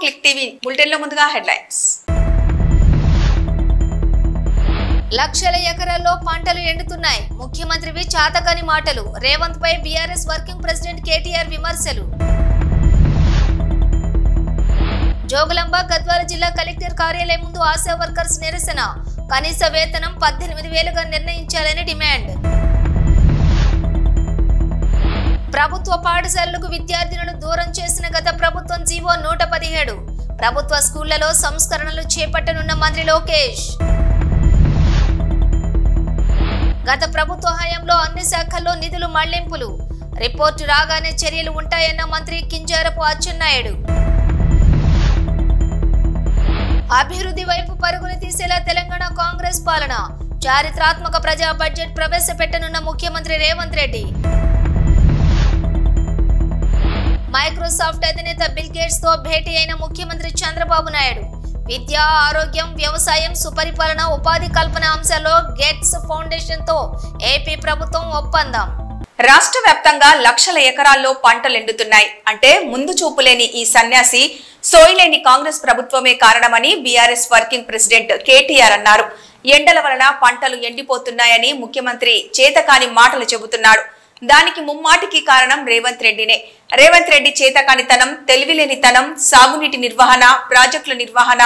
Click TV బులెటిన్లో ముందుగా headlines. లక్షల ఎకరాల్లో పంటలు ఎండుతున్నాయి. ముఖ్యమంత్రివి చాతకాని మాటలు. రేవంత్ పై బీఆర్ఎస్ వర్కింగ్ ప్రెసిడెంట్ కేటీఆర్ విమర్శలు. జోగులాంబ గద్వాల జిల్లా కలెక్టర్ కార్యాలయం ముందు ఆశా వర్కర్స్ నిరసన. కనీస వేతనం 18,000గా నిర్ణయించాలని డిమాండ్. ప్రభుత్వ పాఠశాలలకు విద్యార్థులను దూరం చేసిన గత ప్రభుత్వం జీవో 117. ప్రభుత్వ స్కూళ్లలో సంస్కరణలు చేపట్టనున్న మంత్రి లోకేష్. గత ప్రభుత్వ హయాంలో అన్ని శాఖల్లో నిధులు మళ్లింపులు. రిపోర్టు రాగానే చర్యలు ఉంటాయన్న మంత్రి కింజారపు అచ్చెన్నాయుడు. అభివృద్ధి వైపు పరుగులు తీసేలా తెలంగాణ కాంగ్రెస్ పాలన. చారిత్రాత్మక ప్రజా బడ్జెట్ ప్రవేశపెట్టనున్న ముఖ్యమంత్రి రేవంత్ రెడ్డి. మైక్రోసాఫ్ట్ అధినేత బిల్ గేట్స్ తో భేటీ అయిన ముఖ్యమంత్రి చంద్రబాబు నాయుడు. విద్య, ఆరోగ్యం, వ్యవసాయం, సుపరిపాలన, ఉపాధి కల్పన అంశాల్లో గేట్స్ ఫౌండేషన్ తో ఏపీ ప్రభుత్వం ఒప్పందం. రాష్ట్ర వ్యాప్తంగా లక్షల ఎకరాల్లో పంటలు ఎండుతున్నాయి. అంటే ముందు చూపులేని ఈ సన్యాసి సోయిలేని కాంగ్రెస్ ప్రభుత్వమే కారణమని బీఆర్ఎస్ వర్కింగ్ ప్రెసిడెంట్ కేటీఆర్ అన్నారు. ఎండల వలన పంటలు ఎండిపోతున్నాయని ముఖ్యమంత్రి చేతకాని మాటలు చెబుతున్నాడు. దానికి ముమ్మాటికి కారణం రేవంత్ రెడ్డినే. రేవంత్ రెడ్డి చేతకానితనం, తెలివిలేనితనం, సాగునీటి నిర్వహణ, ప్రాజెక్టుల నిర్వహణ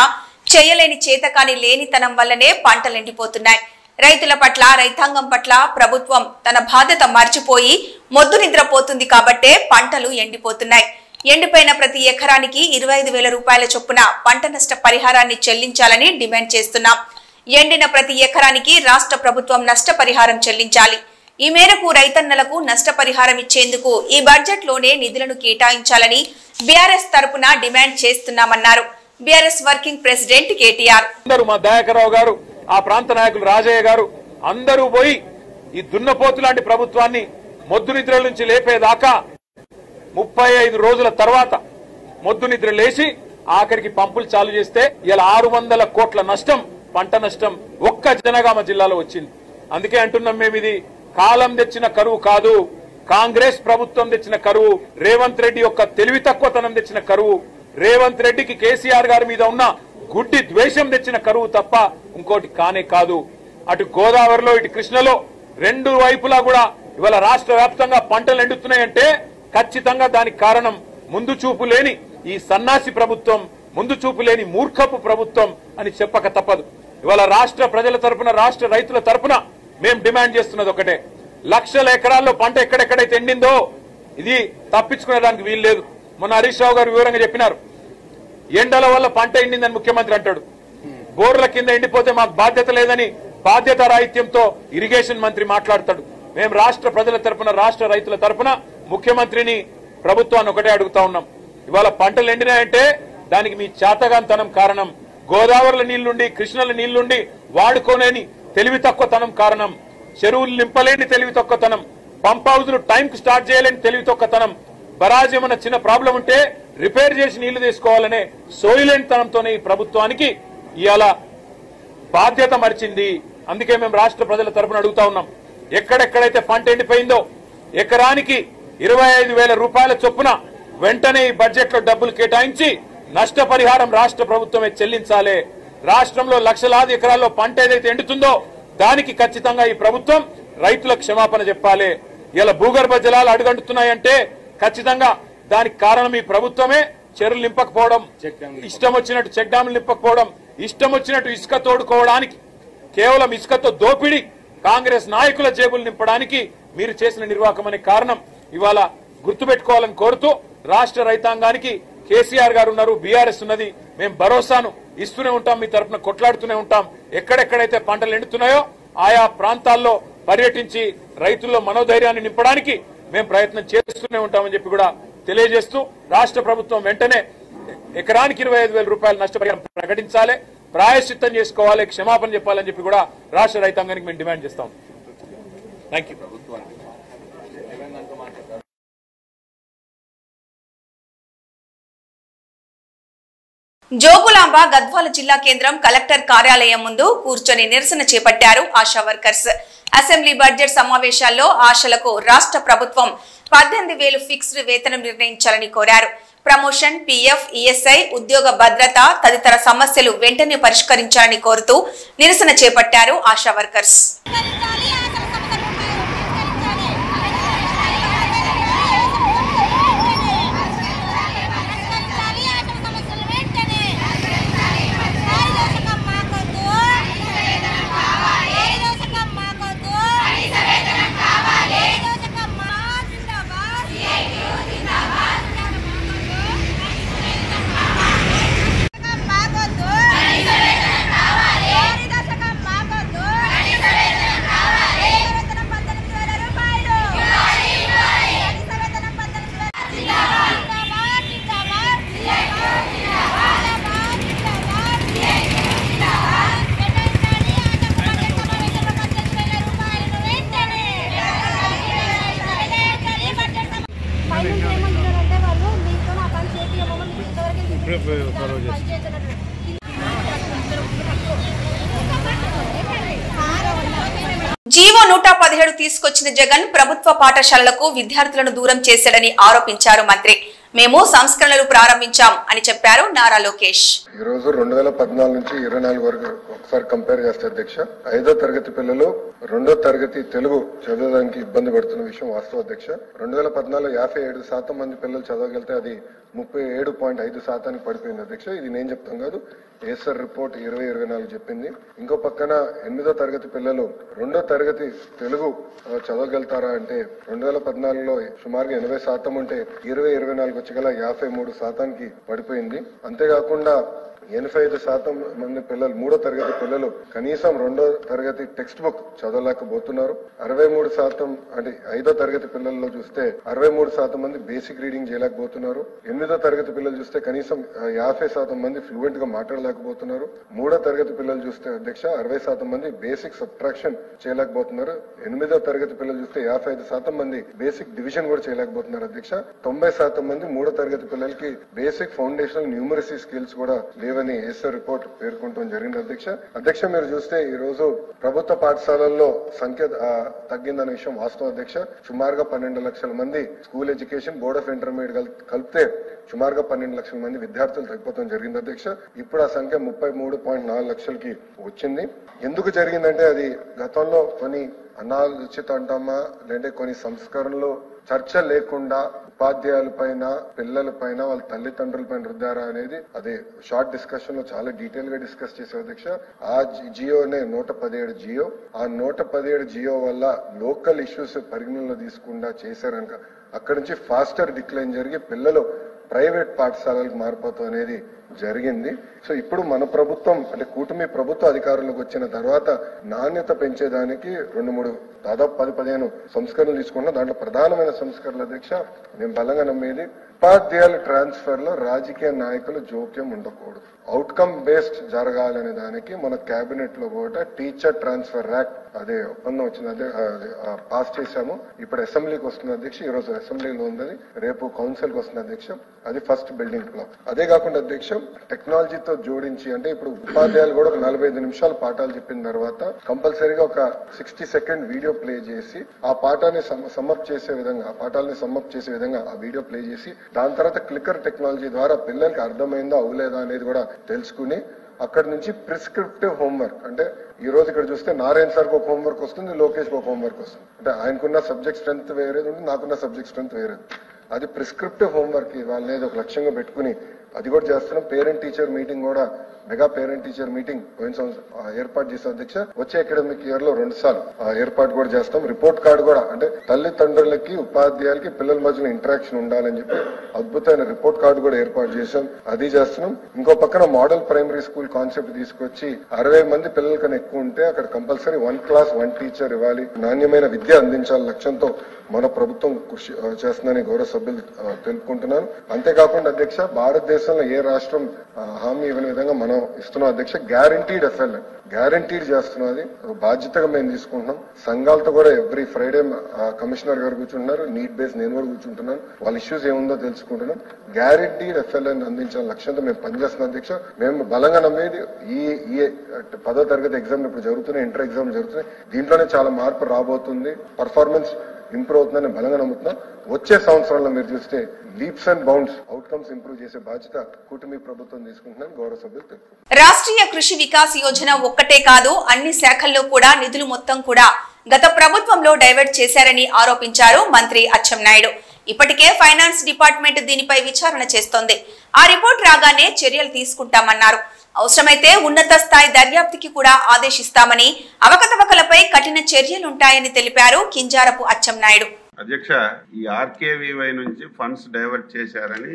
చేయలేని చేతకాని లేనితనం వల్లనే పంటలు ఎండిపోతున్నాయి. రైతుల పట్ల, రైతాంగం పట్ల ప్రభుత్వం తన బాధ్యత మర్చిపోయి మొద్దు నిద్రపోతుంది కాబట్టే పంటలు ఎండిపోతున్నాయి. ఎండిపోయిన ప్రతి ఎకరానికి 25,000 రూపాయల చొప్పున పంట నష్ట పరిహారాన్ని చెల్లించాలని డిమాండ్ చేస్తున్నాం. ఎండిన ప్రతి ఎకరానికి రాష్ట్ర ప్రభుత్వం నష్టపరిహారం చెల్లించాలి. ఈ మేరకు రైతన్నలకు నష్టపరిహారం ఇచ్చేందుకు ఈ బడ్జెట్ లోనే నిధులను కేటాయించాలని బీఆర్ఎస్ తరపున demand చేస్తున్నామన్నారు. BRS working president KTR. మా దయాకర్రావు గారు, ఆ ప్రాంత నాయకులు రాజయ్య గారు అందరూ పోయి ఈ దున్నపోతు లాంటి ప్రభుత్వాన్ని మొద్దు నిద్ర నుంచి లేపేదాకా 35 రోజుల తర్వాత మొద్దు నిద్ర లేచి ఆఖరికి పంపులు చాలు చేస్తే ఇలా 600 కోట్ల నష్టం, పంట నష్టం ఒక్క జనగామ జిల్లాలో వచ్చింది. అందుకే అంటున్నాం, మేము ఇది కాలం తెచ్చిన కరువు కాదు, కాంగ్రెస్ ప్రభుత్వం తెచ్చిన కరువు, రేవంత్ రెడ్డి యొక్క తెలివి తక్కువతనం తెచ్చిన కరువు, రేవంత్ రెడ్డికి కేసీఆర్ గారి మీద ఉన్న గుడ్డి ద్వేషం తెచ్చిన కరువు తప్ప ఇంకోటి కానే కాదు. అటు గోదావరిలో, ఇటు కృష్ణలో రెండు వైపులా కూడా ఇవాళ రాష్ట్ర వ్యాప్తంగా పంటలు ఎండుతున్నాయంటే ఖచ్చితంగా దానికి కారణం ముందు చూపు లేని ఈ సన్నాసి ప్రభుత్వం, ముందు చూపు లేని మూర్ఖపు ప్రభుత్వం అని చెప్పక తప్పదు. ఇవాళ రాష్ట్ర ప్రజల తరపున, రాష్ట్ర రైతుల తరపున మేము డిమాండ్ చేస్తున్నది ఒకటే, లక్షల ఎకరాల్లో పంట ఎక్కడెక్కడైతే ఎండిందో ఇది తప్పించుకునేదానికి వీలు లేదు. మొన్న హరీష్ రావు గారు వివరంగా చెప్పినారు, ఎండల వల్ల పంట ఎండిందని ముఖ్యమంత్రి అంటాడు. బోర్ల కింద ఎండిపోతే మాకు బాధ్యత లేదని బాధ్యత రాహిత్యంతో ఇరిగేషన్ మంత్రి మాట్లాడతాడు. మేము రాష్ట్ర ప్రజల తరపున, రాష్ట్ర రైతుల తరపున ముఖ్యమంత్రిని, ప్రభుత్వాన్ని ఒకటే అడుగుతా ఉన్నాం. ఇవాళ పంటలు ఎండినాయంటే దానికి మీ చేతగాంతనం కారణం. గోదావరిలో నీళ్లుండి, కృష్ణల నీళ్లుండి వాడుకోలేని తెలివి తక్కువతనం కారణం. చెరువులు నింపలేని తెలివి తక్కువతనం, పంప్ హౌజులు టైంకి స్టార్ట్ చేయలేని తెలివి తక్కువతనం, బరాజ్ ఏమన్నా చిన్న ప్రాబ్లం ఉంటే రిపేర్ చేసి నీళ్లు తీసుకోవాలనే సోయిలేనితనంతోనే ఈ ప్రభుత్వానికి ఇవాళ బాధ్యత మరిచింది. అందుకే మేము రాష్ట్ర ప్రజల తరపున అడుగుతా ఉన్నాం, ఎక్కడెక్కడైతే పంట ఎండిపోయిందో ఎకరానికి 25,000 రూపాయల చొప్పున వెంటనే ఈ బడ్జెట్ లో డబ్బులు కేటాయించి నష్టపరిహారం రాష్ట్ర ప్రభుత్వమే చెల్లించాలి. రాష్ట్రంలో లక్షలాది ఎకరాల్లో పంట ఏదైతే ఎండుతుందో దానికి ఖచ్చితంగా ఈ ప్రభుత్వం రైతులకు క్షమాపణ చెప్పాలి. ఇలా భూగర్భ జలాలు అడుగంటున్నాయంటే ఖచ్చితంగా దానికి కారణం ఈ ప్రభుత్వమే. చెరువులు నింపకపోవడం, ఇష్టం వచ్చినట్టు చెక్ డ్యాములు నింపకపోవడం, ఇష్టం వచ్చినట్టు ఇసుక తోడుకోవడానికి, కేవలం ఇసుకతో దోపిడీ కాంగ్రెస్ నాయకుల జేబులు నింపడానికి మీరు చేసిన నిర్వాహకం అనే కారణం ఇవాళ గుర్తుపెట్టుకోవాలని కోరుతూ, రాష్ట్ర రైతాంగానికి కేసీఆర్ గారు ఉన్నారు, బీఆర్ఎస్ ఉన్నది, మేము భరోసాను ఇస్తూనే ఉంటాం, మీ తరఫున కొట్లాడుతూనే ఉంటాం. ఎక్కడెక్కడైతే పంటలు ఎండుతున్నాయో ఆయా ప్రాంతాల్లో పర్యటించి రైతుల్లో మనోధైర్యాన్ని నింపడానికి మేము ప్రయత్నం చేస్తూనే ఉంటామని చెప్పి కూడా తెలియజేస్తూ, రాష్ట్ర ప్రభుత్వం వెంటనే ఎకరానికి 25,000 రూపాయల నష్టపరిహారం ప్రకటించాలి, ప్రాయశ్చిత్తం చేసుకోవాలి, క్షమాపణ చెప్పాలని చెప్పి కూడా రాష్ట్ర రైతాంగానికి మేము డిమాండ్ చేస్తాం. Thank you. జోగులాంబ గద్వాల జిల్లా కేంద్రం కలెక్టర్ కార్యాలయం ముందు కూర్చొని నిరసన చేపట్టారు ఆశా వర్కర్స్. అసెంబ్లీ బడ్జెట్ సమావేశాల్లో ఆశలకు రాష్ట్ర ప్రభుత్వం 18,000 ఫిక్స్డ్ వేతనం నిర్ణయించాలని కోరారు. ప్రమోషన్, పీఎఫ్, ఈఎస్ఐ, ఉద్యోగ భద్రత తదితర సమస్యలు వెంటనే పరిష్కరించాలని కోరుతూ నిరసన చేపట్టారు ఆశా వర్కర్స్. జీవో 117 తీసుకొచ్చిన జగన్ ప్రభుత్వ పాఠశాలలకు విద్యార్థులను దూరం చేశాడని ఆరోపించారు మంత్రి. మేము సంస్కరణలు ప్రారంభించాం అని చెప్పారు నారా లోకేష్. ఈ రోజు 2014 నుంచి 24 వరకు ఒకసారి కంపేర్ చేస్తే అధ్యక్ష, 5వ తరగతి పిల్లలు 2వ తరగతి తెలుగు చదవడానికి ఇబ్బంది పడుతున్న విషయం వాస్తవ అధ్యక్ష. 2014 57% మంది పిల్లలు చదవగలిగితే అది 37.5% పడిపోయింది అధ్యక్ష. ఇది నేను చెప్తాం కాదు, ఏసర్ రిపోర్ట్ 2024 చెప్పింది. ఇంకో పక్కన 8వ తరగతి పిల్లలు 2వ తరగతి తెలుగు చదవగలుగుతారా అంటే 2014లో సుమారుగా 80% ఉంటే 2024 వచ్చగల 53%కి పడిపోయింది. అంతేకాకుండా 85% మంది పిల్లలు 3వ తరగతి పిల్లలు కనీసం 2వ తరగతి టెక్స్ట్ బుక్ చదవలేకపోతున్నారు. 63% అంటే 5వ తరగతి పిల్లల్లో చూస్తే 63% మంది బేసిక్ రీడింగ్ చేయలేకపోతున్నారు. 8వ తరగతి పిల్లలు చూస్తే కనీసం 50% మంది ఫ్లూయెంట్ గా మాట్లాడలేకపోతున్నారు. 3వ తరగతి పిల్లలు చూస్తే అధ్యక్ష 60% మంది బేసిక్ సబ్ట్రాక్షన్ చేయలేకపోతున్నారు. 8వ తరగతి పిల్లలు చూస్తే 55% మంది బేసిక్ డివిజన్ కూడా చేయలేకపోతున్నారు అధ్యక్ష. 90% మంది 3వ తరగతి పిల్లలకి బేసిక్ ఫౌండేషనల్ న్యూమరసీ స్కిల్స్ కూడా లేవని ఏసర్ రిపోర్ట్ పేర్కొనడం జరిగింది అధ్యక్ష. మీరు చూస్తే ఈ రోజు ప్రభుత్వ పాఠశాలల్లో సంఖ్య తగ్గిందనే విషయం వాస్తవం అధ్యక్ష. సుమారుగా 12 లక్షల మంది school education, board of intermediate కలిపితే సుమారుగా 12 లక్షల మంది విద్యార్థులు తగ్గిపోవడం జరిగింది అధ్యక్ష. ఇప్పుడు ఆ సంఖ్య 33.4 లక్షలకి వచ్చింది. ఎందుకు జరిగిందంటే అది గతంలో కొన్ని అనాలోచిత అంటామా లేదంటే కొన్ని సంస్కరణలు చర్చ లేకుండా ఉపాధ్యాయుల పైన, పిల్లల పైన, వాళ్ళ తల్లిదండ్రుల పైన రుద్దారా అనేది అదే షార్ట్ డిస్కషన్ లో చాలా డీటెయిల్ గా డిస్కస్ చేసే అధ్యక్ష. ఆ జియోనే 117 జియో, ఆ 117 జియో వల్ల లోకల్ ఇష్యూస్ పరిగణనలో తీసుకుండా చేశారనక అక్కడి నుంచి ఫాస్టర్ డిక్లైన్ జరిగి పిల్లలు ప్రైవేట్ పాఠశాలలకు మారిపోతాం అనేది జరిగింది. సో ఇప్పుడు మన ప్రభుత్వం అంటే కూటమి ప్రభుత్వ అధికారంలోకి వచ్చిన తర్వాత నాణ్యత పెంచేదానికి 2-3 దాదాపు 10-15 సంస్కరణలు తీసుకున్నా. దాంట్లో ప్రధానమైన సంస్కరణల అధ్యక్ష నేను బలంగా నమ్మేది ఉపాధ్యాయుల ట్రాన్స్ఫర్ లో రాజకీయ నాయకులు జోక్యం ఉండకూడదు. అవుట్కమ్ బేస్డ్ జరగాలనే దానికి మన కేబినెట్ లో కూడా టీచర్ ట్రాన్స్ఫర్ యాక్ట్ అదే ఒప్పందం వచ్చింది, అదే పాస్ చేశాము. ఇప్పుడు అసెంబ్లీకి వస్తుంది అధ్యక్ష. ఈ రోజు అసెంబ్లీలో ఉంది, రేపు కౌన్సిల్ కి వస్తుంది అధ్యక్ష. అది ఫస్ట్ బిల్డింగ్ బ్లాక్. అదే కాకుండా అధ్యక్ష టెక్నాలజీతో జోడించి అంటే ఇప్పుడు ఉపాధ్యాయులు కూడా ఒక 45 నిమిషాలు పాఠాలు చెప్పిన తర్వాత కంపల్సరీగా ఒక 60 సెకండ్ వీడియో ప్లే చేసి ఆ పాఠాన్ని సమ్మప్ చేసే విధంగా, ఆ పాఠాలని సమ్మప్ చేసే విధంగా ఆ వీడియో ప్లే చేసి దాని తర్వాత క్లిక్కర్ టెక్నాలజీ ద్వారా పిల్లలకి అర్థమైందా అవులేదా అనేది కూడా తెలుసుకుని అక్కడి నుంచి ప్రిస్క్రిప్టివ్ హోంవర్క్ అంటే ఈ రోజు ఇక్కడ చూస్తే నారాయణ సార్కి ఒక హోంవర్క్ వస్తుంది, లోకేష్కి ఒక హోంవర్క్ వస్తుంది. అంటే ఆయనకున్న సబ్జెక్ట్ స్ట్రెంత్ వేరేది ఉంటుంది, నాకున్న సబ్జెక్ట్ స్ట్రెంత్ వేరేది. అది ప్రిస్క్రిప్టివ్ హోంవర్క్ వాళ్ళనేది ఒక లక్ష్యంగా పెట్టుకుని అది కూడా చేస్తున్నాం. పేరెంట్ టీచర్ మీటింగ్ కూడా మెగా పేరెంట్ టీచర్ మీటింగ్ ఏర్పాటు చేస్తాం అధ్యక్ష. వచ్చే అకాడమిక్ ఇయర్ లో 2 సార్లు ఏర్పాటు కూడా చేస్తాం. రిపోర్ట్ కార్డు కూడా అంటే తల్లిదండ్రులకి ఉపాధ్యాయులకి పిల్లల మధ్యలో ఇంటరాక్షన్ ఉండాలని చెప్పి అద్భుతమైన రిపోర్ట్ కార్డు కూడా ఏర్పాటు చేశాం, అది చేస్తున్నాం. ఇంకో పక్కన మోడల్ ప్రైమరీ స్కూల్ కాన్సెప్ట్ తీసుకొచ్చి 60 మంది పిల్లల కన్నా ఎక్కువ ఉంటే అక్కడ కంపల్సరీ 1 క్లాస్ 1 టీచర్ ఇవ్వాలి, నాణ్యమైన విద్య అందించాలి లక్ష్యంతో మన ప్రభుత్వం కృషి చేస్తుందని గౌరవ సభ్యులు తెలుపుకుంటున్నాను. అంతేకాకుండా అధ్యక్ష భారతదేశంలో ఏ రాష్ట్రం హామీ ఇవ్వని విధంగా మనం ఇస్తున్నాం అధ్యక్ష. గ్యారంటీడ్ ఎఫ్ఎల్ఎన్ గ్యారంటీడ్ చేస్తున్నాం, అది బాధ్యతగా మేము తీసుకుంటున్నాం. సంఘాలతో కూడా ఎవ్రీ ఫ్రైడే కమిషనర్ గారు కూర్చుంటున్నారు, నీట్ బేస్ నేను కూడా కూర్చుంటున్నాను, వాళ్ళ ఇష్యూస్ ఏముందో తెలుసుకుంటున్నాం. గ్యారంటీడ్ ఎఫ్ఎల్ఎన్ అందించాలని లక్ష్యంతో మేము పనిచేస్తున్నాం అధ్యక్ష. మేము బలంగా నమ్మేది ఈ 10వ తరగతి ఎగ్జామ్ ఇప్పుడు జరుగుతున్నాయి, ఇంటర్ ఎగ్జామ్ జరుగుతున్నాయి, దీంట్లోనే చాలా మార్పు రాబోతుంది. పర్ఫార్మెన్స్ ఇంప్రూవ్ అవుతుందని బలంగా నమ్ముతున్నా. వచ్చే సంవత్సరంలో మీరు చూస్తే leaps and bounds outcomes improve చేసే బాధ్యత కూటమి ప్రభుత్వం తీసుకుంటున్నాను గౌరవ సభ్యులు తెలుపు. రాష్ట్రీయ కృషి వికాస్ యోజన ఒక్కటే కాదు, అన్ని శాఖల్లో కూడా నిధులు మొత్తం కూడా గత ప్రభుత్వంలో డైవర్ట్ చేశారని ఆరోపించారు మంత్రి అచ్చెన్నాయుడు. ఇప్పటికే ఫైనాన్స్ డిపార్ట్మెంట్ దీనిపై విచారణ చేస్తోంది. ఆ రిపోర్ట్ రాగానే చర్యలు తీసుకుంటామన్నారు. అవసరమైతే ఉన్నత స్థాయి దర్యాప్తుకి కూడా ఆదేశిస్తామని, అవకతవకలపై కఠిన చర్యలుంటాయని తెలిపారు కింజారపు అచ్చెన్నాయుడు. అధ్యక్ష, ఈ ఆర్కేవీవై నుంచి ఫండ్స్ డైవర్ట్ చేశారని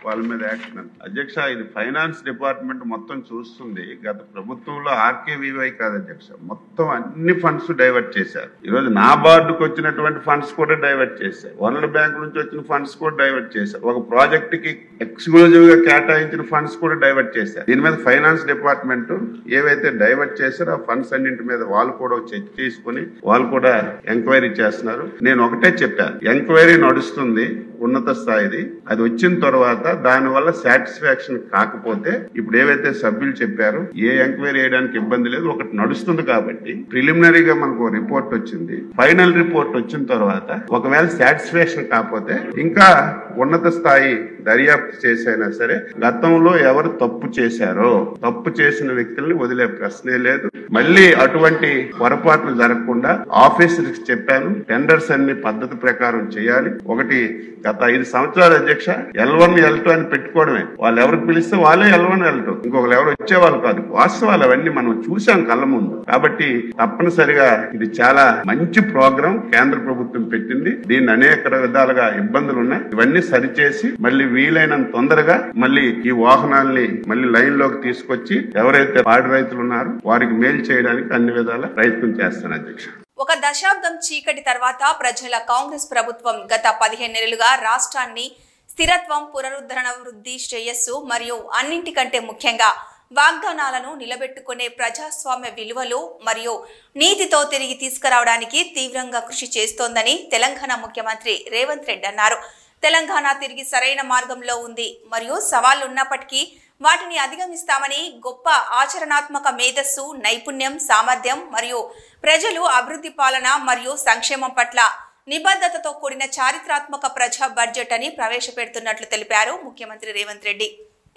వాళ్ళ మీద యాక్షన్. అధ్యక్ష, ఇది ఫైనాన్స్ డిపార్ట్మెంట్ మొత్తం చూస్తుంది. గత ప్రభుత్వంలో ఆర్కేవీవై కాదు అధ్యక్ష, మొత్తం అన్ని ఫండ్స్ డైవర్ట్ చేశారు. ఈరోజు నా బార్డుకు వచ్చినటువంటి ఫండ్స్ కూడా డైవర్ట్ చేశారు. వరల్డ్ బ్యాంక్ నుంచి వచ్చిన ఫండ్స్ కూడా డైవర్ట్ చేశారు. ఒక ప్రాజెక్ట్ కి ఎక్స్క్లూజివ్ గా కేటాయించిన ఫండ్స్ కూడా డైవర్ట్ చేశారు. దీని మీద ఫైనాన్స్ డిపార్ట్మెంట్ ఏవైతే డైవర్ట్ చేశారో ఆ ఫండ్స్ అన్నింటి మీద వాళ్ళు కూడా చెక్ తీసుకుని వాళ్ళు కూడా ఎంక్వైరీ చేస్తున్నారు. నేను ఒకటే చెప్పాను, ఎంక్వైరీ నడుస్తుంది ఉన్నత స్థాయిది. అది వచ్చిన తర్వాత దానివల్ల సాటిస్ఫాక్షన్ కాకపోతే ఇప్పుడు ఏవైతే సభ్యులు చెప్పారో ఏ ఎంక్వైరీ చేయడానికి ఇబ్బంది లేదు, ఒకటి నడుస్తుంది. కాబట్టి ప్రిలిమినరీగా మనకు రిపోర్ట్ వచ్చింది. ఫైనల్ రిపోర్ట్ వచ్చిన తర్వాత ఒకవేళ సాటిస్ఫాక్షన్ కాకపోతే ఇంకా ఉన్నత స్థాయి దర్యాప్తు చేసైనా సరే గతంలో ఎవరు తప్పు చేశారో తప్పు చేసిన వ్యక్తుల్ని వదిలే ప్రశ్నే లేదు. మళ్ళీ అటువంటి పొరపాట్లు జరగకుండా ఆఫీసర్కి చెప్పాను, టెండర్స్ అన్ని పద్ధతి ప్రకారం చేయాలి. ఒకటి గత 5 సంవత్సరాల అధ్యక్ష L1 L2 అని పెట్టుకోవడమే. వాళ్ళు ఎవరికి పిలిస్తే వాళ్ళే L1 L2, ఇంకొకరు ఎవరు వచ్చేవాళ్ళు కాదు. వాస్తవాలు అవన్నీ మనం చూసాం కళ్ళ ముందు. కాబట్టి తప్పనిసరిగా ఇది చాలా మంచి ప్రోగ్రాం కేంద్ర ప్రభుత్వం పెట్టింది. దీన్ని అనేక విధాలుగా ఇబ్బందులు ఉన్నాయి. ఇవన్నీ సరిచేసి మళ్ళీ వీలైనంత తొందరగా మళ్ళీ ఈ వాహనాల్ని మళ్ళీ లైన్ లోకి తీసుకొచ్చి ఎవరైతే పాడి రైతులు ఉన్నారో వారికి మేలు చేయడానికి అన్ని విధాల ప్రయత్నం చేస్తాను అధ్యక్ష. ఒక దశాబ్దం చీకటి తర్వాత ప్రజల కాంగ్రెస్ ప్రభుత్వం గత 15 నెలలుగా రాష్ట్రాన్ని స్థిరత్వం, పునరుద్ధరణ, వృద్ధి, శ్రేయస్సు మరియు అన్నింటికంటే ముఖ్యంగా వాగ్దానాలను నిలబెట్టుకునే ప్రజాస్వామ్య విలువలు మరియు నీతితో తిరిగి తీసుకురావడానికి తీవ్రంగా కృషి చేస్తోందని తెలంగాణ ముఖ్యమంత్రి రేవంత్ రెడ్డి అన్నారు. తెలంగాణ తిరిగి సరైన మార్గంలో ఉంది మరియు సవాళ్లు ఉన్నప్పటికీ వాటిని అధిగమిస్తామని, గొప్ప ఆచరణాత్మక మేధస్సు, నైపుణ్యం, సామర్థ్యం మరియు ప్రజలు అభివృద్ధి, పాలన మరియు సంక్షేమం పట్ల నిబద్ధతతో కూడిన చారిత్రాత్మక ప్రజా బడ్జెట్ అని ప్రవేశపెడుతున్నట్లు తెలిపారు ముఖ్యమంత్రి Revanth Reddy.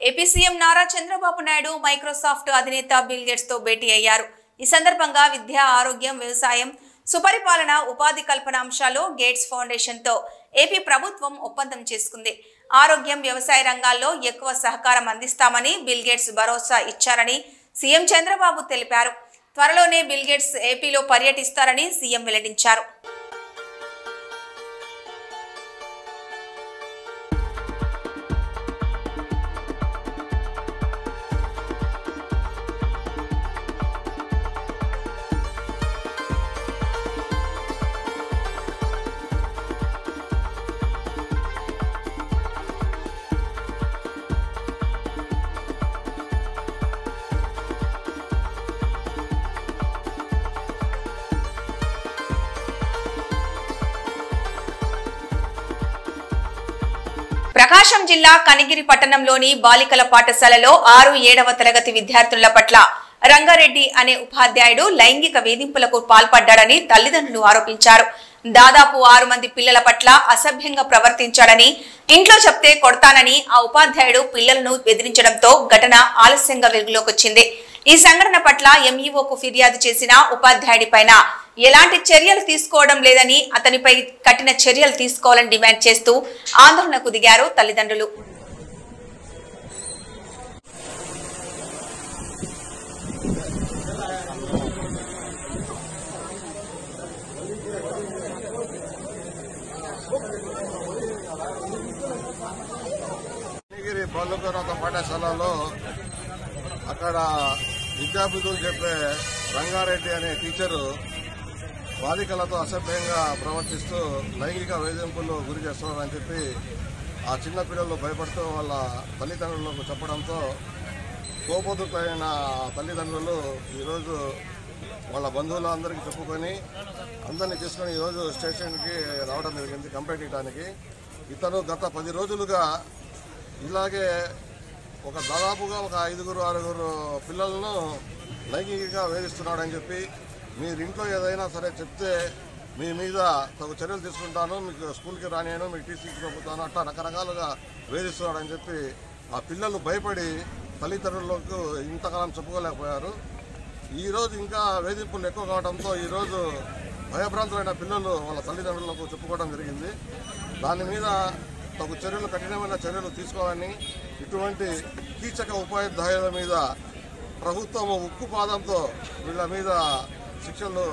AP CM Nara Chandrababu Naidu Microsoft అధినేత బిల్ గేట్స్ తో భేటీ అయ్యారు. ఈ సందర్భంగా విద్య, ఆరోగ్యం, వ్యవసాయం, సుపరిపాలన, ఉపాధి కల్పన అంశాల్లో గేట్స్ ఫౌండేషన్ తో ఏపీ ప్రభుత్వం ఒప్పందం చేసుకుంది. ఆరోగ్యం, వ్యవసాయ రంగాల్లో ఎక్కువ సహకారం అందిస్తామని బిల్ గేట్స్ భరోసా ఇచ్చారని సీఎం చంద్రబాబు తెలిపారు. త్వరలోనే బిల్ గేట్స్ ఏపీలో పర్యటిస్తారని సీఎం వెల్లడించారు. ప్రకాశం జిల్లా కనిగిరి పట్టణంలోని బాలికల పాఠశాలలో 6-7వ తరగతి విద్యార్థుల పట్ల రంగారెడ్డి అనే ఉపాధ్యాయుడు లైంగిక వేధింపులకు పాల్పడ్డాడని తల్లిదండ్రులు ఆరోపించారు. దాదాపు 6 మంది పిల్లల పట్ల అసభ్యంగా ప్రవర్తించాడని, ఇంట్లో చెప్తే కొడతానని ఆ ఉపాధ్యాయుడు పిల్లలను బెదిరించడంతో ఘటన ఆలస్యంగా వెలుగులోకి వచ్చింది. ఈ సంఘటన పట్ల ఎంఈఓకు ఫిర్యాదు చేసిన ఉపాధ్యాయుడిపైన ఎలాంటి చర్యలు తీసుకోవడం లేదని, అతనిపై కఠిన చర్యలు తీసుకోవాలని డిమాండ్ చేస్తూ ఆందోళనకు దిగారు తల్లిదండ్రులు. బాలుకరత పాఠశాలలో అక్కడ విద్యార్థులు చెప్పే రంగారెడ్డి అనే టీచరు బాలికలతో అసభ్యంగా ప్రవర్తిస్తూ లైంగిక వేధింపులు గురి చేస్తున్నారని చెప్పి ఆ చిన్న పిల్లలు భయపడుతూ వాళ్ళ తల్లిదండ్రులకు చెప్పడంతో కోపోతులైన తల్లిదండ్రులు ఈరోజు వాళ్ళ బంధువులందరికీ చెప్పుకొని అందరినీ తీసుకొని ఈరోజు స్టేషన్కి రావడం జరిగింది కంప్లైంట్ ఇవ్వడానికి. ఇతను గత 10 రోజులుగా ఇలాగే దాదాపుగా 5-6 పిల్లలను లైంగికంగా వేధిస్తున్నాడని చెప్పి మీరు ఇంట్లో ఏదైనా సరే చెప్తే మీ మీద తగు చర్యలు తీసుకుంటాను, మీకు స్కూల్కి రానియను, మీకు టీసీకి పంపుతాను, అట్లా రకరకాలుగా వేధిస్తున్నాడని చెప్పి ఆ పిల్లలు భయపడి తల్లిదండ్రులకు ఇంతకాలం చెప్పుకోలేకపోయారు. ఈరోజు ఇంకా వేధింపులు ఎక్కువ కావడంతో ఈరోజు భయభ్రాంతులైన పిల్లలు వాళ్ళ తల్లిదండ్రులకు చెప్పుకోవడం జరిగింది. దాని మీద తగు చర్యలు, కఠినమైన చర్యలు తీసుకోవాలని, ఇటువంటి కీచక ఉపాధ్యాయుల మీద ప్రభుత్వం ఉక్కు పాదంతో వీళ్ళ మీద శిక్షలు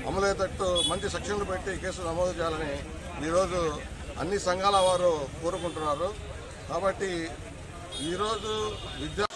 అమలయ్యేటట్టు మంచి సెక్షన్లు పెట్టి కేసులు నమోదు చేయాలని ఈరోజు అన్ని సంఘాల వారు కోరుకుంటున్నారు. కాబట్టి ఈరోజు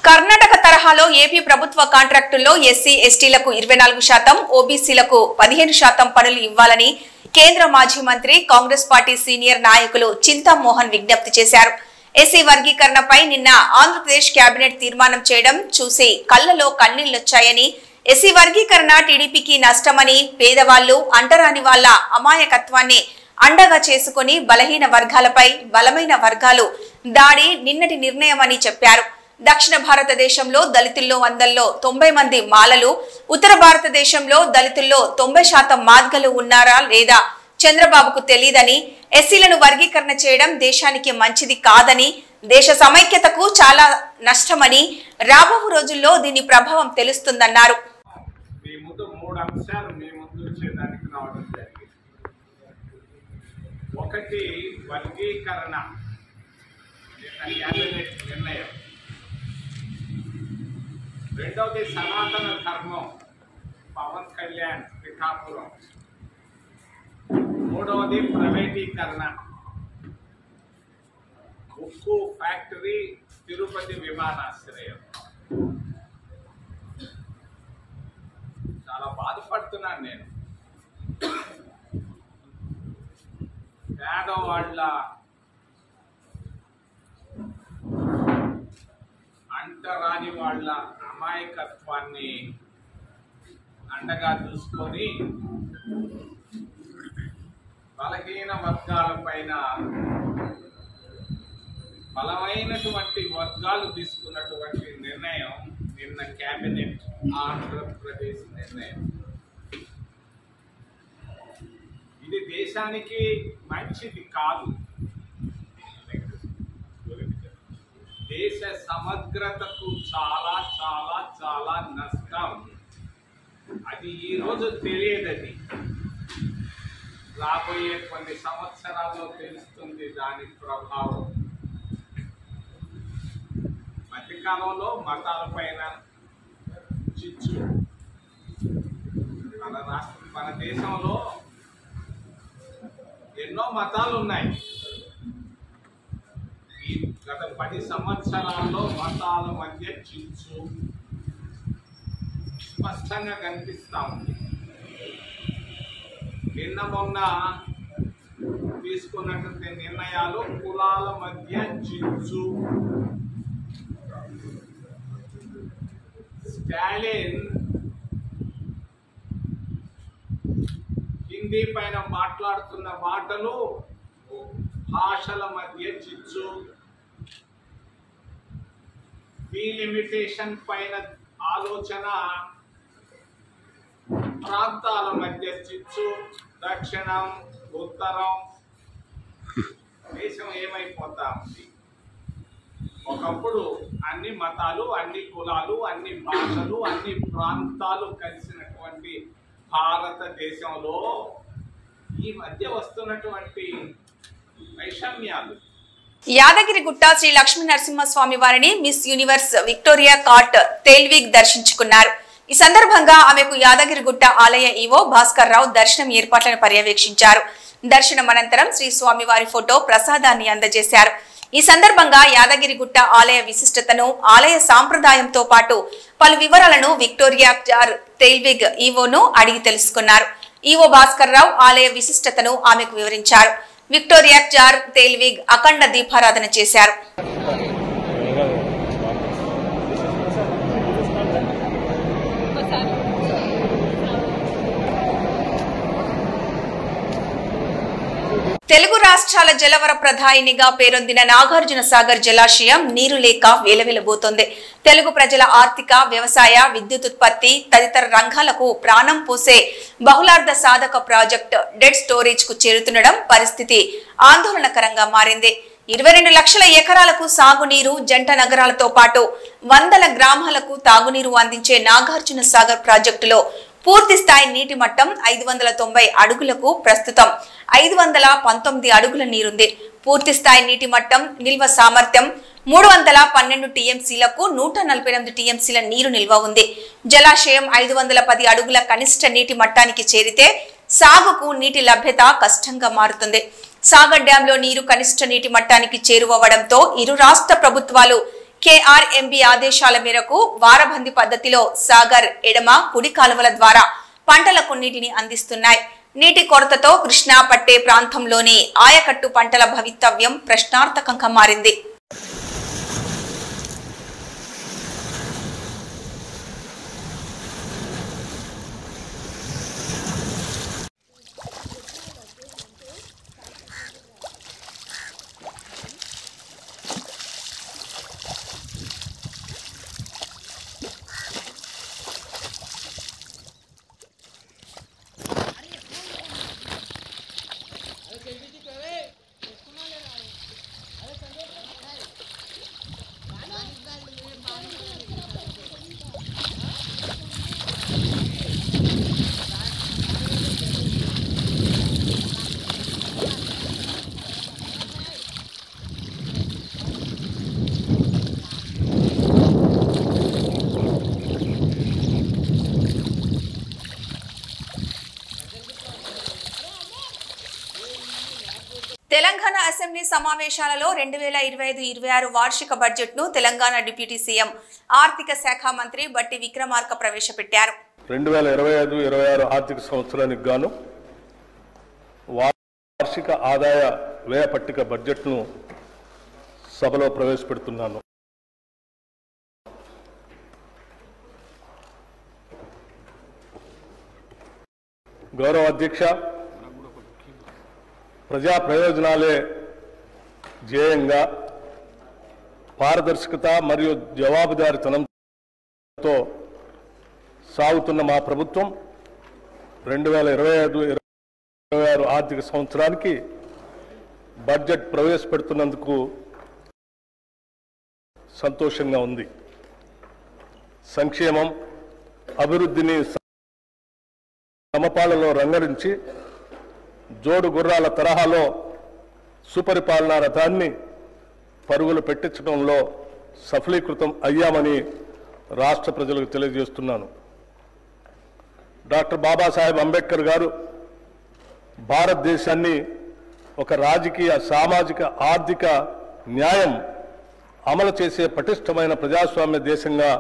కర్ణాటక తరహాలో ఏపీ ప్రభుత్వ కాంట్రాక్టుల్లో ఎస్సీ ఎస్టీలకు 24%, ఓబీసీలకు 15% పనులు ఇవ్వాలని కేంద్ర మాజీ మంత్రి, కాంగ్రెస్ పార్టీ సీనియర్ నాయకులు చింతామోహన్ విజ్ఞప్తి చేశారు. ఎస్సీ వర్గీకరణపై నిన్న ఆంధ్రప్రదేశ్ కేబినెట్ తీర్మానం చేయడం చూసి కళ్లలో కన్నీళ్లొచ్చాయని, ఎస్సీ వర్గీకరణ టీడీపీకి నష్టమని, పేదవాళ్లు, అంటరాని వాళ్ల అమాయకత్వాన్ని అండగా చేసుకుని బలహీన వర్గాలపై బలమైన వర్గాలు దాడి నిన్నటి నిర్ణయమని చెప్పారు. దక్షిణ భారతదేశంలో దళితుల్లో 100లో 90 మంది మాలలు, ఉత్తర భారతదేశంలో దళితుల్లో 90% మాదిగలు ఉన్నారా లేదా చంద్రబాబుకు తెలియదని, ఎస్సీలను వర్గీకరణ చేయడం దేశానికి మంచిది కాదని, దేశ సమైక్యతకు చాలా నష్టమని, రాబో రోజుల్లో దీని ప్రభావం తెలుస్తుందన్నారు. మీ ముందు 3 అంశాలు మీ ముందు వచ్చేదానికి రావడం జరిగింది. ఒకటి వర్గీకరణ క్యాబినెట్ నిర్ణయం, రెండవది సనాతన ధర్మం పవన్ కళ్యాణ్ పిఠాపురం, మూడవది ప్రైవేటీకరణ ఉక్కు ఫ్యాక్టరీ తిరుపతి విమానాశ్రయం. చాలా బాధపడుతున్నాను నేను. పేదవాళ్ళ అంటరాని వాళ్ళ అమాయకత్వాన్ని అండగా చూసుకొని బలహీన వర్గాల పైన బలమైనటువంటి వర్గాలు తీసుకున్నటువంటి నిర్ణయం నిన్న కేబినెట్ ఆంధ్రప్రదేశ్ నిర్ణయం. ఇది దేశానికి మంచిది కాదు, దేశ సమగ్రతకు చాలా చాలా చాలా నష్టం. అది ఈరోజు తెలియదది, రాబోయే కొన్ని సంవత్సరాల్లో తెలుస్తుంది దాని ప్రభావం. మధ్యకాలంలో మతాల పైన చిచ్చు, మన దేశంలో ఎన్నో మతాలు ఉన్నాయి. ఈ గత 10 సంవత్సరాల్లో మతాల మధ్య చిచ్చు స్పష్టంగా కనిపిస్తా ఉంది. నిన్న మొన్న తీసుకున్నటువంటి నిర్ణయాలు కులాల మధ్య చిచ్చు. స్టాలిన్ హిందీ పైన మాట్లాడుతున్న మాటలు భాషల మధ్య చిచ్చు. డీలిమిటేషన్ పైన ఆలోచన ప్రాంతాల మధ్య చిచ్చు. దక్షిణం, ఉత్తరం, దేశం ఏమైపోతా ఉంది. ఒకప్పుడు అన్ని మతాలు, అన్ని కులాలు, అన్ని భాషలు, అన్ని ప్రాంతాలు కలిసినటువంటి భారతదేశంలో ఈ మధ్య వస్తున్నటువంటి వైషమ్యాలు. యాదగిరిగుట్ట శ్రీ లక్ష్మీ నరసింహస్వామి వారిని మిస్ యూనివర్స్ విక్టోరియా కాట్ తేల్విగ్ దర్శించుకున్నారు. ఈ సందర్భంగా ఆమెకు యాదగిరిగుట్ట ఆలయ ఈవో భాస్కర్ రావు దర్శనం ఏర్పాట్లను పర్యవేక్షించారు. దర్శనం అనంతరం శ్రీ స్వామివారి ఫోటో ప్రసాదాన్ని అందజేశారు. ఈ సందర్భంగా యాదగిరిగుట్ట ఆలయ విశిష్టతను, ఆలయ సాంప్రదాయంతో పాటు పలు వివరాలను విక్టోరియా తేల్విగ్ ఈవోను అడిగి తెలుసుకున్నారు. ఈవో భాస్కర్ రావు ఆలయ విశిష్టతను ఆమెకు వివరించారు. విక్టోరియా తేల్విగ్ అఖండ దీపారాధన చేశారు. తెలుగు రాష్ట్రాల జలవర ప్రధాయినిగా పేరొందిన నాగార్జున సాగర్ జలాశయం నీరు లేక వెలవెలబోతోంది. తెలుగు ప్రజల ఆర్థిక, వ్యవసాయ, విద్యుత్ ఉత్పత్తి తదితర రంగాలకు ప్రాణం పోసే బహుళార్థ సాధక ప్రాజెక్టు డెడ్ స్టోరేజ్ కు చేరుతుండడం పరిస్థితి ఆందోళనకరంగా మారింది. 22 లక్షల ఎకరాలకు సాగునీరు, జంట నగరాలతో పాటు వందల గ్రామాలకు తాగునీరు అందించే నాగార్జున సాగర్ ప్రాజెక్టులో పూర్తి స్థాయి నీటి మట్టం 590 అడుగులకు ప్రస్తుతం 519 అడుగుల నీరుంది. పూర్తి స్థాయి నీటి మట్టం నిల్వ సామర్థ్యం 312 టీఎంసీలకు 148 టీఎంసీల నీరు నిల్వ ఉంది. జలాశయం 510 అడుగుల కనిష్ట నీటి మట్టానికి చేరితే సాగుకు నీటి లభ్యత కష్టంగా మారుతుంది. సాగర్ డ్యాంలో నీరు కనిష్ట నీటి మట్టానికి చేరువవడంతో ఇరు రాష్ట్ర ప్రభుత్వాలు కేఆర్ఎంబీ ఆదేశాల మేరకు వారబంది పద్ధతిలో సాగర్ ఎడమ, కుడి కాలువల ద్వారా పంటలకు నీటిని అందిస్తున్నాయి. నీటి కొరతతో కృష్ణా పట్టే ప్రాంతంలోని ఆయకట్టు పంటల భవితవ్యం ప్రశ్నార్థకంగా మారింది. తెలంగాణ అసెంబ్లీ సమావేశాలలో 2025-26 వార్షిక బడ్జెట్ను తెలంగాణ డిప్యూటీ సీఎం ఆర్థిక శాఖ మంత్రి బట్టి విక్రమార్క ప్రవేశపెట్టారు. 2025-26 ఆర్థిక సంవత్సరానికి గాను వార్షిక ఆదాయ వ్యయ పట్టిక బడ్జెట్ను సభలో ప్రవేశపెడుతున్నాను. గౌరవ అధ్యక్ష, ప్రజా ప్రయోజనాలే ధ్యేయంగా పారదర్శకత మరియు జవాబుదారీతనంతో సాగుతున్న మా ప్రభుత్వం 2025-26 ఆర్థిక సంవత్సరానికి బడ్జెట్ ప్రవేశపెడుతున్నందుకు సంతోషంగా ఉంది. సంక్షేమం, అభివృద్ధిని సమపాలలో రంగరించి జోడు గుర్రాల తరహాలో సుపరిపాలనా రథాన్ని పరుగులు పెట్టించడంలో సఫలీకృతం అయ్యామని రాష్ట్ర ప్రజలకు తెలియజేస్తున్నాను. డాక్టర్ బాబాసాహెబ్ అంబేద్కర్ గారు భారతదేశాన్ని ఒక రాజకీయ, సామాజిక, ఆర్థిక న్యాయం అమలు చేసే పటిష్టమైన ప్రజాస్వామ్య దేశంగా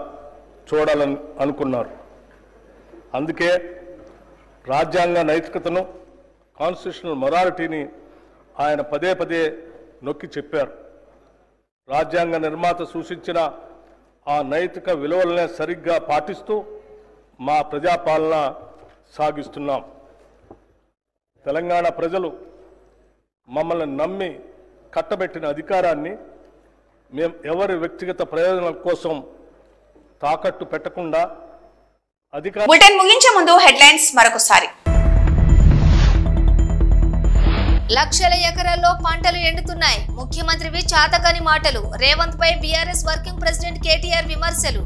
చూడాలని అనుకున్నారు. అందుకే రాజ్యాంగ నైతికతను, కాన్స్టిట్యూషనల్ మొరాలిటీని ఆయన పదే పదే నొక్కి చెప్పారు. రాజ్యాంగ నిర్మాత సూచించిన ఆ నైతిక విలువలనే సరిగ్గా పాటిస్తూ మా ప్రజాపాలన సాగిస్తున్నాం. తెలంగాణ ప్రజలు మమ్మల్ని నమ్మి కట్టబెట్టిన అధికారాన్ని మేము ఎవరి వ్యక్తిగత ప్రయోజనాల కోసం తాకట్టు పెట్టకుండా బులెటిన్ ముగించే ముందు హెడ్లైన్స్ మరొకసారి. లక్షల ఎకరాల్లో పంటలు ఎండుతున్నాయి. ముఖ్యమంత్రివి చాతకాని మాటలు. రేవంత్ పై బీఆర్ఎస్ వర్కింగ్ ప్రెసిడెంట్ కేటీఆర్ విమర్శలు.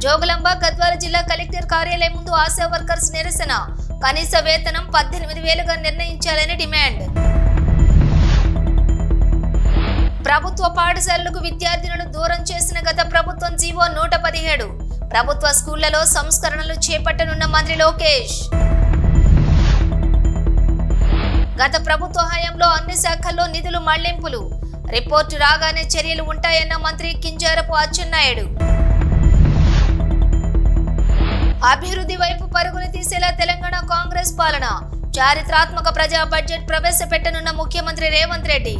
జోగులాంబ గద్వాల జిల్లా కలెక్టర్ కార్యాలయం ముందు ఆశా వర్కర్స్ నిరసన. కనీస వేతనం 18,000గా నిర్ణయించాలని డిమాండ్. ప్రభుత్వ పాఠశాలలకు విద్యార్థులను దూరం చేసిన గత ప్రభుత్వం జీవో 117. ప్రభుత్వ స్కూళ్లలో సంస్కరణలు చేపట్టనున్న మంత్రి లోకేష్. గత ప్రభుత్వ హయాంలో అన్ని శాఖల్లో నిధులు మళ్లింపులు. రిపోర్టు రాగానే చర్యలు ఉంటాయన్న మంత్రి కింజారపు అచ్చెన్నాయుడు. అభివృద్ధి వైపు పరుగులు తీసేలా తెలంగాణ కాంగ్రెస్ పాలన. చారిత్రాత్మక ప్రజా బడ్జెట్ ప్రవేశపెట్టనున్న ముఖ్యమంత్రి రేవంత్ రెడ్డి.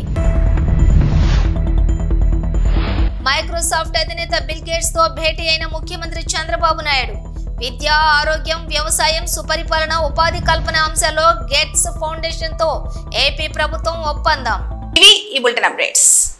మైక్రోసాఫ్ట్ అధినేత బిల్ గేట్స్ తో భేటీ అయిన ముఖ్యమంత్రి చంద్రబాబు నాయుడు. విద్య, ఆరోగ్యం, వ్యవసాయం, సుపరిపాలన, ఉపాధి కల్పన అంశాల్లో గేట్స్ ఫౌండేషన్ తో ఏపీ ప్రభుత్వం ఒప్పందం. ఇవి ఈ బులెటిన్ అప్డేట్స్.